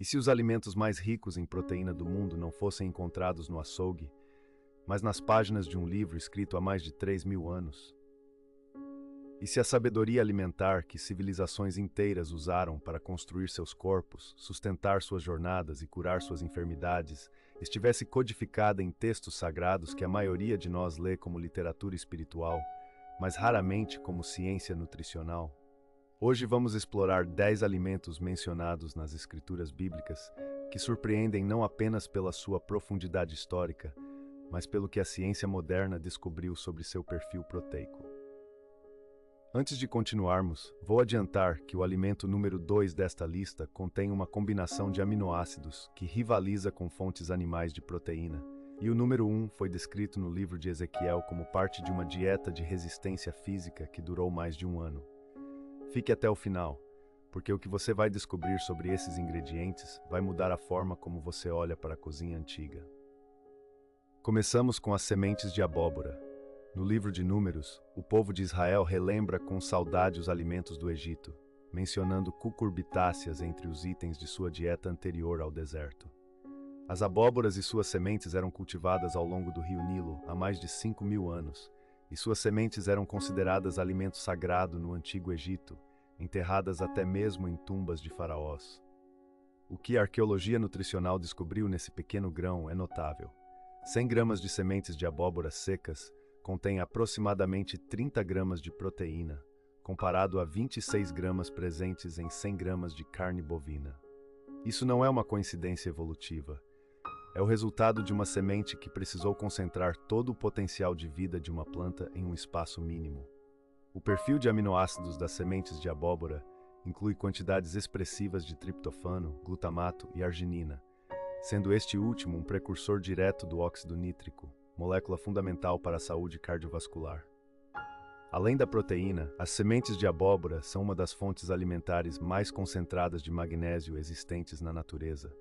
E se os alimentos mais ricos em proteína do mundo não fossem encontrados no açougue, mas nas páginas de um livro escrito há mais de 3.000 anos? E se a sabedoria alimentar que civilizações inteiras usaram para construir seus corpos, sustentar suas jornadas e curar suas enfermidades, estivesse codificada em textos sagrados que a maioria de nós lê como literatura espiritual, mas raramente como ciência nutricional? Hoje vamos explorar 10 alimentos mencionados nas escrituras bíblicas que surpreendem não apenas pela sua profundidade histórica, mas pelo que a ciência moderna descobriu sobre seu perfil proteico. Antes de continuarmos, vou adiantar que o alimento número 2 desta lista contém uma combinação de aminoácidos que rivaliza com fontes animais de proteína, e o número 1 foi descrito no livro de Ezequiel como parte de uma dieta de resistência física que durou mais de um ano. Fique até o final, porque o que você vai descobrir sobre esses ingredientes vai mudar a forma como você olha para a cozinha antiga. Começamos com as sementes de abóbora. No livro de Números, o povo de Israel relembra com saudade os alimentos do Egito, mencionando cucurbitáceas entre os itens de sua dieta anterior ao deserto. As abóboras e suas sementes eram cultivadas ao longo do rio Nilo há mais de 5.000 anos, e suas sementes eram consideradas alimento sagrado no Antigo Egito, enterradas até mesmo em tumbas de faraós. O que a arqueologia nutricional descobriu nesse pequeno grão é notável. 100 gramas de sementes de abóbora secas contém aproximadamente 30 gramas de proteína, comparado a 26 gramas presentes em 100 gramas de carne bovina. Isso não é uma coincidência evolutiva. É o resultado de uma semente que precisou concentrar todo o potencial de vida de uma planta em um espaço mínimo. O perfil de aminoácidos das sementes de abóbora inclui quantidades expressivas de triptofano, glutamato e arginina, sendo este último um precursor direto do óxido nítrico, molécula fundamental para a saúde cardiovascular. Além da proteína, as sementes de abóbora são uma das fontes alimentares mais concentradas de magnésio existentes na natureza,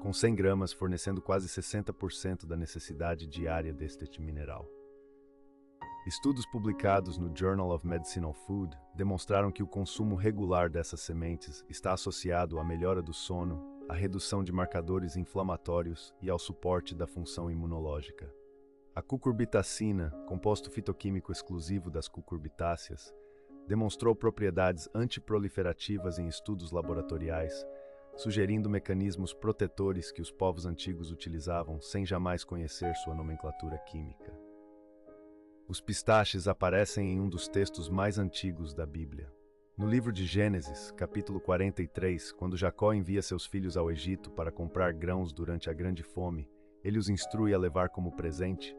com 100 gramas fornecendo quase 60% da necessidade diária deste mineral. Estudos publicados no Journal of Medicinal Food demonstraram que o consumo regular dessas sementes está associado à melhora do sono, à redução de marcadores inflamatórios e ao suporte da função imunológica. A cucurbitacina, composto fitoquímico exclusivo das cucurbitáceas, demonstrou propriedades antiproliferativas em estudos laboratoriais, sugerindo mecanismos protetores que os povos antigos utilizavam sem jamais conhecer sua nomenclatura química. Os pistaches aparecem em um dos textos mais antigos da Bíblia. No livro de Gênesis, capítulo 43, quando Jacó envia seus filhos ao Egito para comprar grãos durante a grande fome, ele os instrui a levar como presente,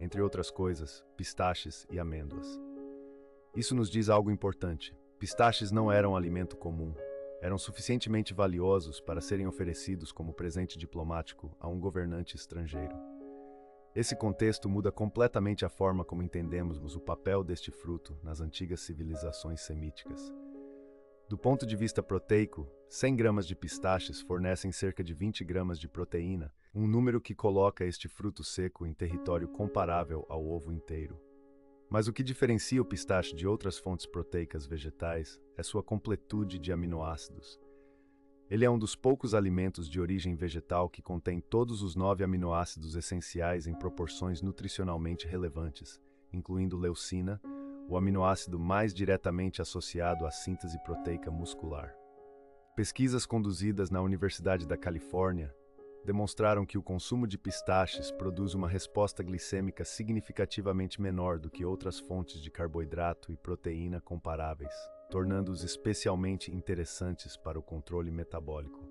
entre outras coisas, pistaches e amêndoas. Isso nos diz algo importante. Pistaches não eram um alimento comum. Eram suficientemente valiosos para serem oferecidos como presente diplomático a um governante estrangeiro. Esse contexto muda completamente a forma como entendemos o papel deste fruto nas antigas civilizações semíticas. Do ponto de vista proteico, 100 gramas de pistaches fornecem cerca de 20 gramas de proteína, um número que coloca este fruto seco em território comparável ao ovo inteiro. Mas o que diferencia o pistache de outras fontes proteicas vegetais é sua completude de aminoácidos. Ele é um dos poucos alimentos de origem vegetal que contém todos os 9 aminoácidos essenciais em proporções nutricionalmente relevantes, incluindo leucina, o aminoácido mais diretamente associado à síntese proteica muscular. Pesquisas conduzidas na Universidade da Califórnia demonstraram que o consumo de pistaches produz uma resposta glicêmica significativamente menor do que outras fontes de carboidrato e proteína comparáveis, tornando-os especialmente interessantes para o controle metabólico.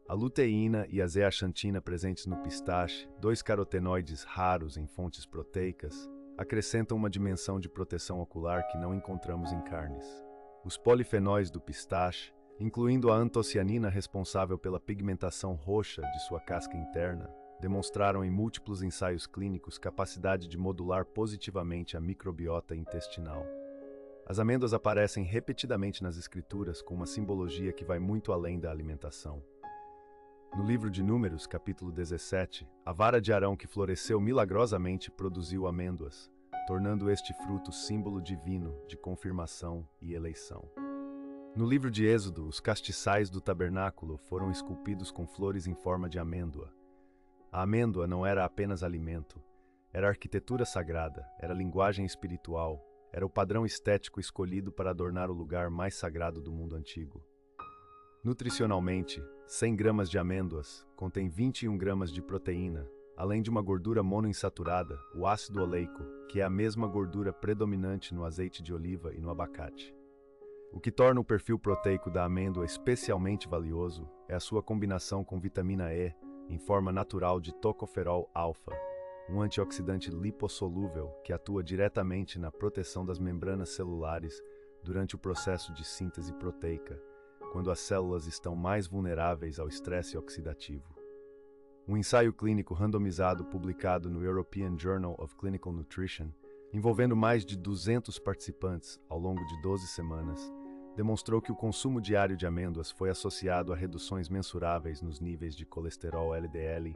A luteína e a zeaxantina presentes no pistache, 2 carotenoides raros em fontes proteicas, acrescentam uma dimensão de proteção ocular que não encontramos em carnes. Os polifenóis do pistache, incluindo a antocianina responsável pela pigmentação roxa de sua casca interna, demonstraram em múltiplos ensaios clínicos capacidade de modular positivamente a microbiota intestinal. As amêndoas aparecem repetidamente nas escrituras com uma simbologia que vai muito além da alimentação. No livro de Números, capítulo 17, a vara de Arão que floresceu milagrosamente produziu amêndoas, tornando este fruto símbolo divino de confirmação e eleição. No livro de Êxodo, os castiçais do tabernáculo foram esculpidos com flores em forma de amêndoa. A amêndoa não era apenas alimento, era arquitetura sagrada, era linguagem espiritual, era o padrão estético escolhido para adornar o lugar mais sagrado do mundo antigo. Nutricionalmente, 100 gramas de amêndoas contém 21 gramas de proteína, além de uma gordura monoinsaturada, o ácido oleico, que é a mesma gordura predominante no azeite de oliva e no abacate. O que torna o perfil proteico da amêndoa especialmente valioso é a sua combinação com vitamina E, em forma natural de tocoferol alfa, um antioxidante lipossolúvel que atua diretamente na proteção das membranas celulares durante o processo de síntese proteica, quando as células estão mais vulneráveis ao estresse oxidativo. Um ensaio clínico randomizado publicado no European Journal of Clinical Nutrition, envolvendo mais de 200 participantes ao longo de 12 semanas, demonstrou que o consumo diário de amêndoas foi associado a reduções mensuráveis nos níveis de colesterol LDL,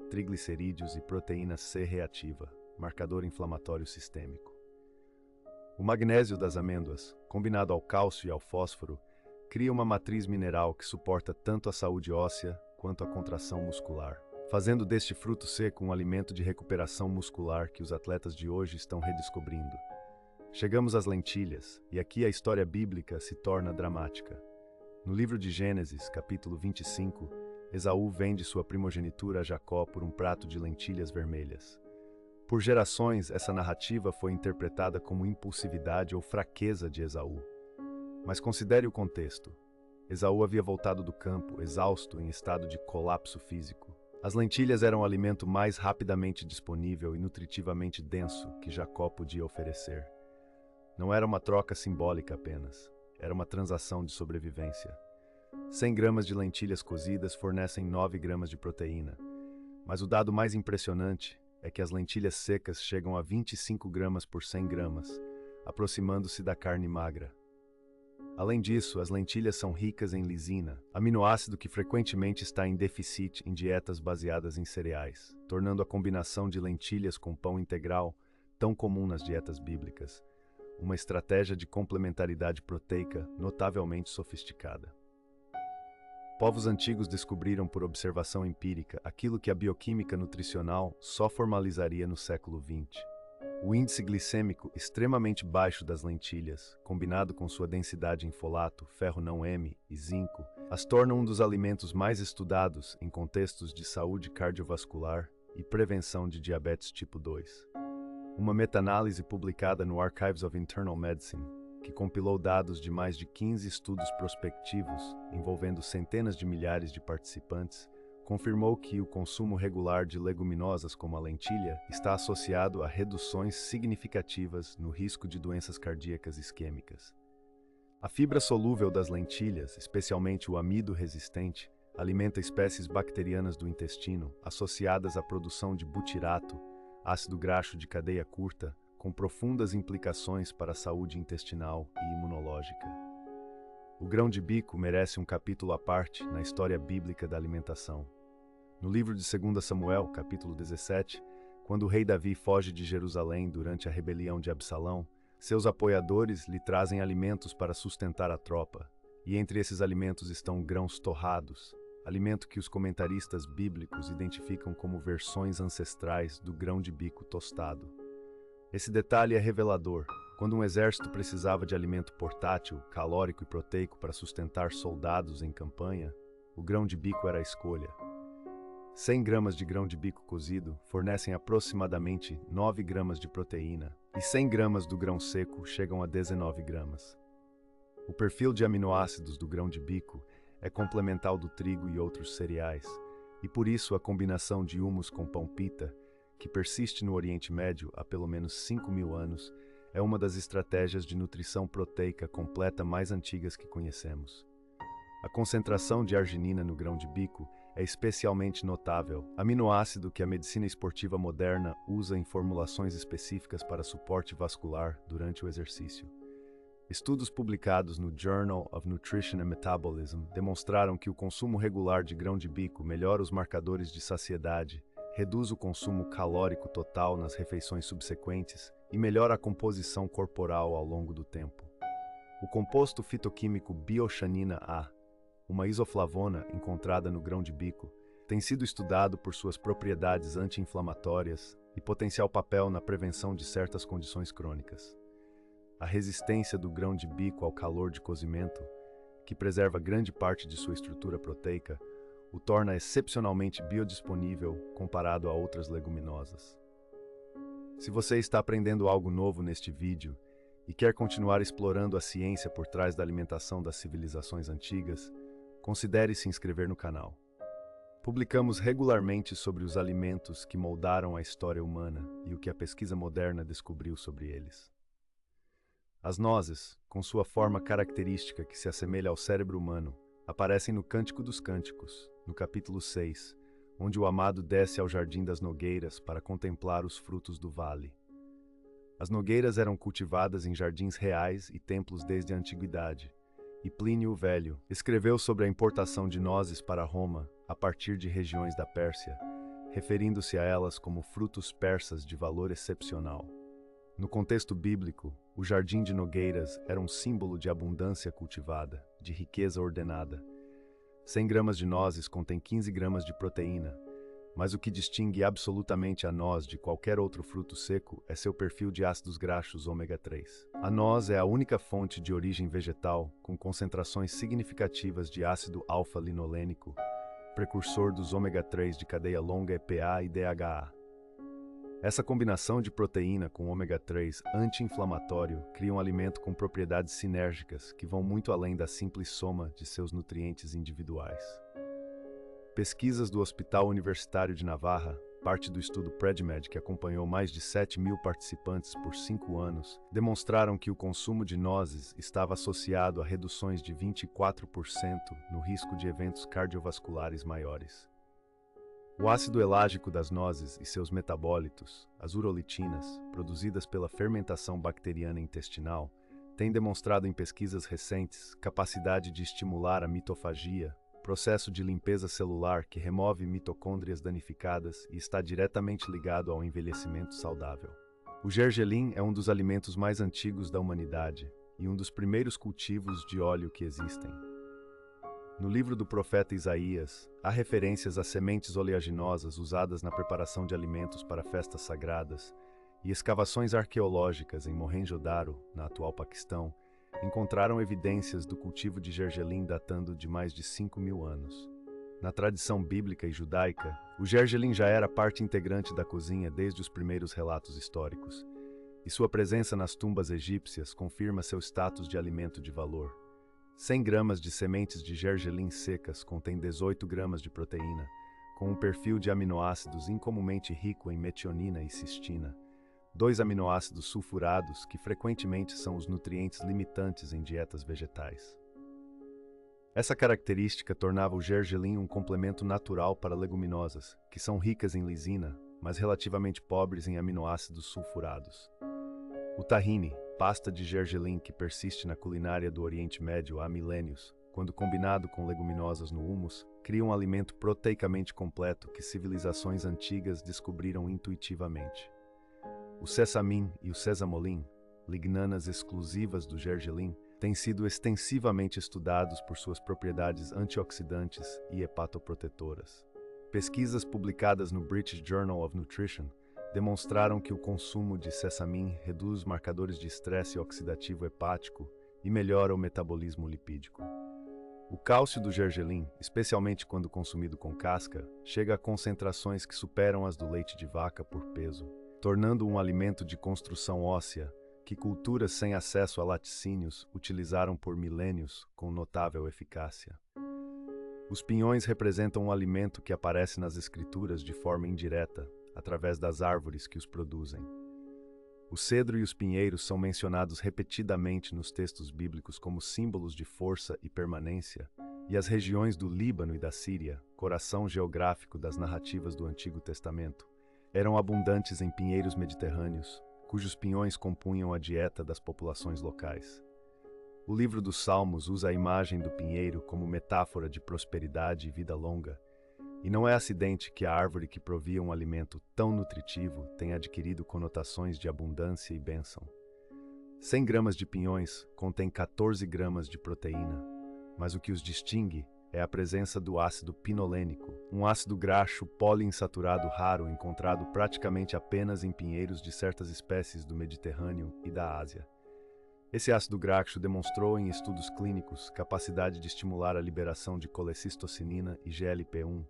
triglicerídeos e proteína C reativa, marcador inflamatório sistêmico. O magnésio das amêndoas, combinado ao cálcio e ao fósforo, cria uma matriz mineral que suporta tanto a saúde óssea quanto a contração muscular, fazendo deste fruto seco um alimento de recuperação muscular que os atletas de hoje estão redescobrindo. Chegamos às lentilhas, e aqui a história bíblica se torna dramática. No livro de Gênesis, capítulo 25, Esaú vende sua primogenitura a Jacó por um prato de lentilhas vermelhas. Por gerações, essa narrativa foi interpretada como impulsividade ou fraqueza de Esaú. Mas considere o contexto. Esaú havia voltado do campo, exausto, em estado de colapso físico. As lentilhas eram o alimento mais rapidamente disponível e nutritivamente denso que Jacó podia oferecer. Não era uma troca simbólica apenas, era uma transação de sobrevivência. 100 gramas de lentilhas cozidas fornecem 9 gramas de proteína, mas o dado mais impressionante é que as lentilhas secas chegam a 25 gramas por 100 gramas, aproximando-se da carne magra. Além disso, as lentilhas são ricas em lisina, aminoácido que frequentemente está em déficit em dietas baseadas em cereais, tornando a combinação de lentilhas com pão integral tão comum nas dietas bíblicas, uma estratégia de complementaridade proteica notavelmente sofisticada. Povos antigos descobriram por observação empírica aquilo que a bioquímica nutricional só formalizaria no século XX. O índice glicêmico extremamente baixo das lentilhas, combinado com sua densidade em folato, ferro não M e zinco, as tornam um dos alimentos mais estudados em contextos de saúde cardiovascular e prevenção de diabetes tipo 2. Uma meta-análise publicada no Archives of Internal Medicine, que compilou dados de mais de 15 estudos prospectivos envolvendo centenas de milhares de participantes, confirmou que o consumo regular de leguminosas como a lentilha está associado a reduções significativas no risco de doenças cardíacas isquêmicas. A fibra solúvel das lentilhas, especialmente o amido resistente, alimenta espécies bacterianas do intestino associadas à produção de butirato, ácido graxo de cadeia curta, com profundas implicações para a saúde intestinal e imunológica. O grão de bico merece um capítulo à parte na história bíblica da alimentação. No livro de 2 Samuel, capítulo 17, quando o rei Davi foge de Jerusalém durante a rebelião de Absalão, seus apoiadores lhe trazem alimentos para sustentar a tropa, e entre esses alimentos estão grãos torrados, alimento que os comentaristas bíblicos identificam como versões ancestrais do grão de bico tostado. Esse detalhe é revelador. Quando um exército precisava de alimento portátil, calórico e proteico para sustentar soldados em campanha, o grão de bico era a escolha. 100 gramas de grão de bico cozido fornecem aproximadamente 9 gramas de proteína, e 100 gramas do grão seco chegam a 19 gramas. O perfil de aminoácidos do grão de bico é complementar ao do trigo e outros cereais, e por isso a combinação de humus com pão pita, que persiste no Oriente Médio há pelo menos 5.000 anos, é uma das estratégias de nutrição proteica completa mais antigas que conhecemos. A concentração de arginina no grão de bico é especialmente notável, aminoácido que a medicina esportiva moderna usa em formulações específicas para suporte vascular durante o exercício. Estudos publicados no Journal of Nutrition and Metabolism demonstraram que o consumo regular de grão de bico melhora os marcadores de saciedade, reduz o consumo calórico total nas refeições subsequentes e melhora a composição corporal ao longo do tempo. O composto fitoquímico bioxanina A, uma isoflavona encontrada no grão de bico, tem sido estudado por suas propriedades anti-inflamatórias e potencial papel na prevenção de certas condições crônicas. A resistência do grão de bico ao calor de cozimento, que preserva grande parte de sua estrutura proteica, o torna excepcionalmente biodisponível comparado a outras leguminosas. Se você está aprendendo algo novo neste vídeo e quer continuar explorando a ciência por trás da alimentação das civilizações antigas, considere se inscrever no canal. Publicamos regularmente sobre os alimentos que moldaram a história humana e o que a pesquisa moderna descobriu sobre eles. As nozes, com sua forma característica que se assemelha ao cérebro humano, aparecem no Cântico dos Cânticos, no capítulo 6, onde o amado desce ao Jardim das Nogueiras para contemplar os frutos do vale. As nogueiras eram cultivadas em jardins reais e templos desde a antiguidade, e Plínio o Velho escreveu sobre a importação de nozes para Roma a partir de regiões da Pérsia, referindo-se a elas como frutos persas de valor excepcional. No contexto bíblico, o jardim de nogueiras era um símbolo de abundância cultivada, de riqueza ordenada. 100 gramas de nozes contém 15 gramas de proteína, mas o que distingue absolutamente a noz de qualquer outro fruto seco é seu perfil de ácidos graxos ômega 3. A noz é a única fonte de origem vegetal com concentrações significativas de ácido alfa-linolênico, precursor dos ômega 3 de cadeia longa EPA e DHA. Essa combinação de proteína com ômega 3 anti-inflamatório cria um alimento com propriedades sinérgicas que vão muito além da simples soma de seus nutrientes individuais. Pesquisas do Hospital Universitário de Navarra, parte do estudo PredMed que acompanhou mais de 7.000 participantes por 5 anos, demonstraram que o consumo de nozes estava associado a reduções de 24% no risco de eventos cardiovasculares maiores. O ácido elágico das nozes e seus metabólitos, as urolitinas, produzidas pela fermentação bacteriana intestinal, têm demonstrado em pesquisas recentes capacidade de estimular a mitofagia, processo de limpeza celular que remove mitocôndrias danificadas e está diretamente ligado ao envelhecimento saudável. O gergelim é um dos alimentos mais antigos da humanidade e um dos primeiros cultivos de óleo que existem. No livro do profeta Isaías, há referências a sementes oleaginosas usadas na preparação de alimentos para festas sagradas, e escavações arqueológicas em Mohenjo-Daro, na atual Paquistão, encontraram evidências do cultivo de gergelim datando de mais de 5.000 anos. Na tradição bíblica e judaica, o gergelim já era parte integrante da cozinha desde os primeiros relatos históricos, e sua presença nas tumbas egípcias confirma seu status de alimento de valor. 100 gramas de sementes de gergelim secas contém 18 gramas de proteína, com um perfil de aminoácidos incomumente rico em metionina e cistina, 2 aminoácidos sulfurados que frequentemente são os nutrientes limitantes em dietas vegetais. Essa característica tornava o gergelim um complemento natural para leguminosas, que são ricas em lisina, mas relativamente pobres em aminoácidos sulfurados. O tahine, pasta de gergelim que persiste na culinária do Oriente Médio há milênios, quando combinado com leguminosas no hummus, cria um alimento proteicamente completo que civilizações antigas descobriram intuitivamente. O sesamim e o sesamolin, lignanas exclusivas do gergelim, têm sido extensivamente estudados por suas propriedades antioxidantes e hepatoprotetoras. Pesquisas publicadas no British Journal of Nutrition demonstraram que o consumo de sesamim reduz marcadores de estresse oxidativo hepático e melhora o metabolismo lipídico. O cálcio do gergelim, especialmente quando consumido com casca, chega a concentrações que superam as do leite de vaca por peso, tornando um alimento de construção óssea que culturas sem acesso a laticínios utilizaram por milênios com notável eficácia. Os pinhões representam um alimento que aparece nas escrituras de forma indireta, através das árvores que os produzem. O cedro e os pinheiros são mencionados repetidamente nos textos bíblicos como símbolos de força e permanência, e as regiões do Líbano e da Síria, coração geográfico das narrativas do Antigo Testamento, eram abundantes em pinheiros mediterrâneos, cujos pinhões compunham a dieta das populações locais. O livro dos Salmos usa a imagem do pinheiro como metáfora de prosperidade e vida longa, e não é acidente que a árvore que provia um alimento tão nutritivo tenha adquirido conotações de abundância e bênção. 100 gramas de pinhões contém 14 gramas de proteína, mas o que os distingue é a presença do ácido pinolênico, um ácido graxo poliinsaturado raro encontrado praticamente apenas em pinheiros de certas espécies do Mediterrâneo e da Ásia. Esse ácido graxo demonstrou em estudos clínicos capacidade de estimular a liberação de colecistocinina e GLP-1,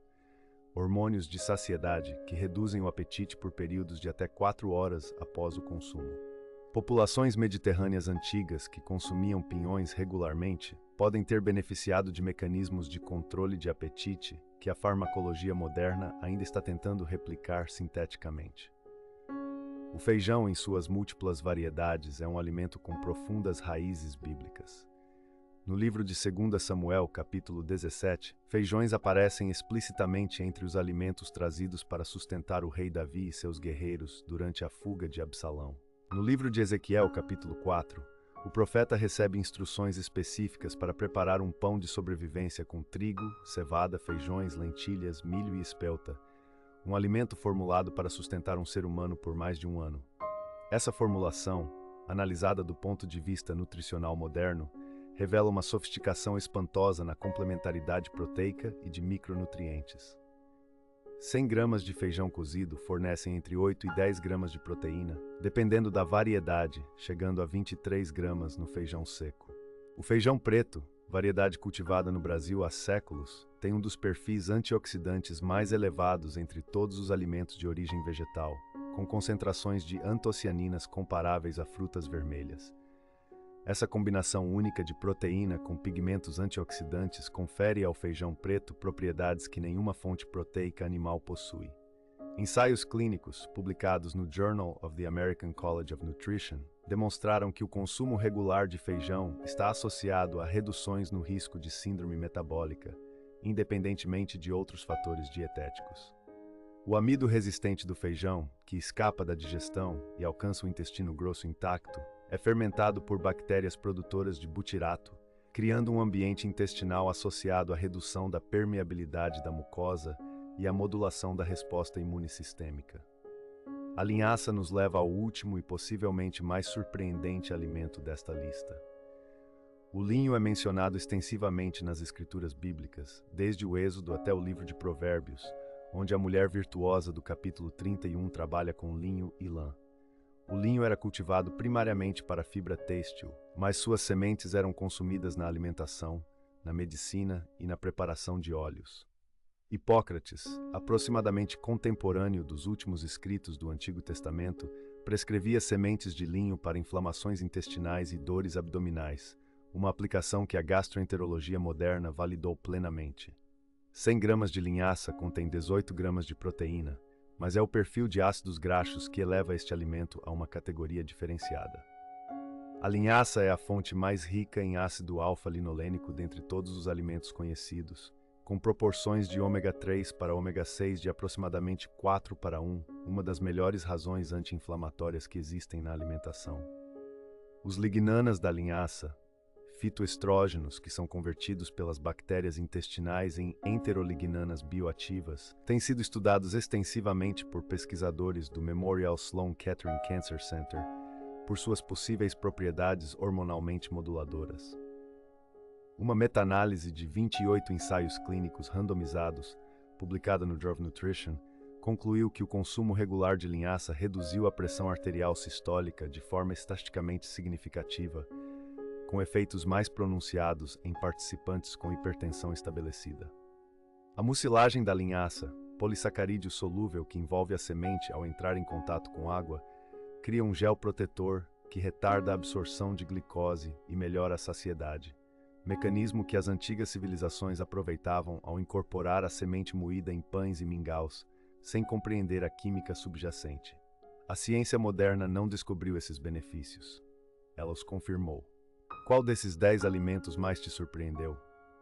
hormônios de saciedade que reduzem o apetite por períodos de até 4 horas após o consumo. Populações mediterrâneas antigas que consumiam pinhões regularmente podem ter beneficiado de mecanismos de controle de apetite que a farmacologia moderna ainda está tentando replicar sinteticamente. O feijão, em suas múltiplas variedades, é um alimento com profundas raízes bíblicas. No livro de 2 Samuel, capítulo 17, feijões aparecem explicitamente entre os alimentos trazidos para sustentar o rei Davi e seus guerreiros durante a fuga de Absalão. No livro de Ezequiel, capítulo 4, o profeta recebe instruções específicas para preparar um pão de sobrevivência com trigo, cevada, feijões, lentilhas, milho e espelta, um alimento formulado para sustentar um ser humano por mais de um ano. Essa formulação, analisada do ponto de vista nutricional moderno, revela uma sofisticação espantosa na complementaridade proteica e de micronutrientes. 100 gramas de feijão cozido fornecem entre 8 e 10 gramas de proteína, dependendo da variedade, chegando a 23 gramas no feijão seco. O feijão preto, variedade cultivada no Brasil há séculos, tem um dos perfis antioxidantes mais elevados entre todos os alimentos de origem vegetal, com concentrações de antocianinas comparáveis a frutas vermelhas. Essa combinação única de proteína com pigmentos antioxidantes confere ao feijão preto propriedades que nenhuma fonte proteica animal possui. Ensaios clínicos, publicados no Journal of the American College of Nutrition, demonstraram que o consumo regular de feijão está associado a reduções no risco de síndrome metabólica, independentemente de outros fatores dietéticos. O amido resistente do feijão, que escapa da digestão e alcança o intestino grosso intacto, é fermentado por bactérias produtoras de butirato, criando um ambiente intestinal associado à redução da permeabilidade da mucosa e à modulação da resposta imune sistêmica. A linhaça nos leva ao último e possivelmente mais surpreendente alimento desta lista. O linho é mencionado extensivamente nas escrituras bíblicas, desde o Êxodo até o livro de Provérbios, onde a mulher virtuosa do capítulo 31 trabalha com linho e lã. O linho era cultivado primariamente para fibra têxtil, mas suas sementes eram consumidas na alimentação, na medicina e na preparação de óleos. Hipócrates, aproximadamente contemporâneo dos últimos escritos do Antigo Testamento, prescrevia sementes de linho para inflamações intestinais e dores abdominais, uma aplicação que a gastroenterologia moderna validou plenamente. 100 gramas de linhaça contém 18 gramas de proteína, mas é o perfil de ácidos graxos que eleva este alimento a uma categoria diferenciada. A linhaça é a fonte mais rica em ácido alfa-linolênico dentre todos os alimentos conhecidos, com proporções de ômega 3 para ômega 6 de aproximadamente 4 para 1, uma das melhores razões anti-inflamatórias que existem na alimentação. Os lignanas da linhaça, fitoestrógenos que são convertidos pelas bactérias intestinais em enterolignanas bioativas, têm sido estudados extensivamente por pesquisadores do Memorial Sloan Kettering Cancer Center por suas possíveis propriedades hormonalmente moduladoras. Uma meta-análise de 28 ensaios clínicos randomizados, publicada no Journal of Nutrition, concluiu que o consumo regular de linhaça reduziu a pressão arterial sistólica de forma estatisticamente significativa, com efeitos mais pronunciados em participantes com hipertensão estabelecida. A mucilagem da linhaça, polissacarídeo solúvel que envolve a semente ao entrar em contato com água, cria um gel protetor que retarda a absorção de glicose e melhora a saciedade, mecanismo que as antigas civilizações aproveitavam ao incorporar a semente moída em pães e mingaus, sem compreender a química subjacente. A ciência moderna não descobriu esses benefícios. Ela os confirmou. Qual desses 10 alimentos mais te surpreendeu?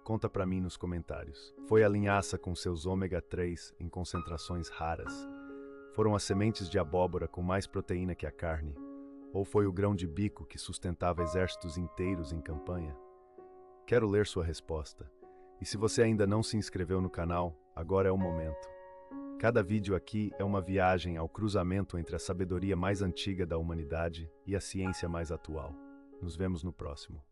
Conta pra mim nos comentários. Foi a linhaça com seus ômega 3 em concentrações raras? Foram as sementes de abóbora com mais proteína que a carne? Ou foi o grão de bico que sustentava exércitos inteiros em campanha? Quero ler sua resposta. E se você ainda não se inscreveu no canal, agora é o momento. Cada vídeo aqui é uma viagem ao cruzamento entre a sabedoria mais antiga da humanidade e a ciência mais atual. Nos vemos no próximo.